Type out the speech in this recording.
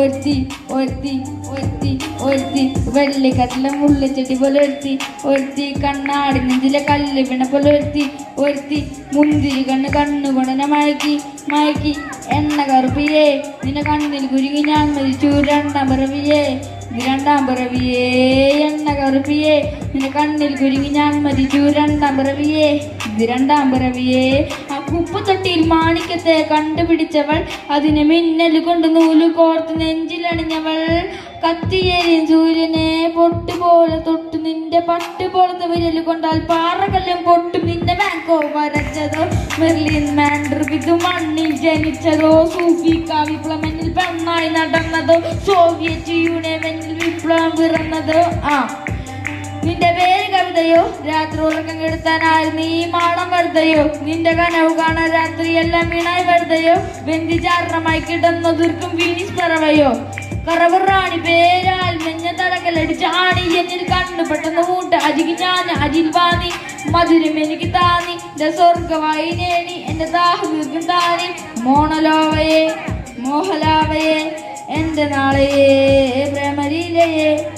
ഒരുത്തി ഒരുത്തി ഒരുത്തി ഒരുത്തി വെള്ളിക്കട്ടിലെ മുള്ളിച്ചെടി പോലെ ഒരുത്തി കണ്ണാടി നെഞ്ചിലെ കല്ല് വീണ പോലെ ഒരുത്തി മുന്തിരി കണ്ണുകൊണ്ടനെ മയക്കി എണ്ണ കറുപ്പിയേ നിന്റെ കണ്ണിൽ കുരുങ്ങി ഞാൻ മരിച്ചു രണ്ടാം പിറവിയേ എണ്ണ കറുപ്പിയേ നിന്റെ കണ്ണിൽ കുരുങ്ങി ഞാൻ മരിച്ചു രണ്ടാം പിറവിയേ ആ കുപ്പത്തൊട്ടിയിൽ മാണിക്യത്തെ കണ്ടുപിടിച്ചവൾ അതിനെ മിന്നൽ കൊണ്ട് നൂല് കോർത്ത് നെഞ്ചിലണിഞ്ഞവൾ കത്തിയേരിയും സൂര്യനെ പൊട്ടുപോലെ തൊട്ടു നിന്റെ പട്ടുപോലത്തെ വിരൽ കൊണ്ടാൽ പാറകല്ലും പൊട്ടും നിന്റെ ബാങ്കോ വരച്ചതോ മെർലിൻ മാൻഡർ ഇത് മണ്ണിൽ ജനിച്ചതോ സൂഫിക്ക വിപ്ലവനിൽ പെണ്ണായി നടന്നതോ സോവിയറ്റ് യൂണിയനിൽ വിപ്ലവം പിറന്നതോ നിന്റെ പേര് കവിതയോ രാത്രി ഉറക്കം കെടുത്താനായിരുന്നു ഈ മാളം വെറുതെയോ നിന്റെ കനവ് കാണാൻ രാത്രിയെല്ലാം വീണായി വെറുതെയോ ബന്ധിചാരണമായി കിടന്നൊതുർക്കും വീണിസ് പറവയോ കറവറാണി പേരാൽ മെഞ്ഞ തടക്കലടിച്ച ആണി എന്നിൽ കണ്ണു പെട്ടെന്ന് മൂട്ട അജിക്ക് ഞാൻ അജിൽ വാങ്ങി മധുരം എനിക്ക് താന്നി സ്വർഗമായി നേടി എന്റെ ദാഹം താനി മോഹലാവയെ എന്റെ നാളെയേ പ്രേമലീലയെ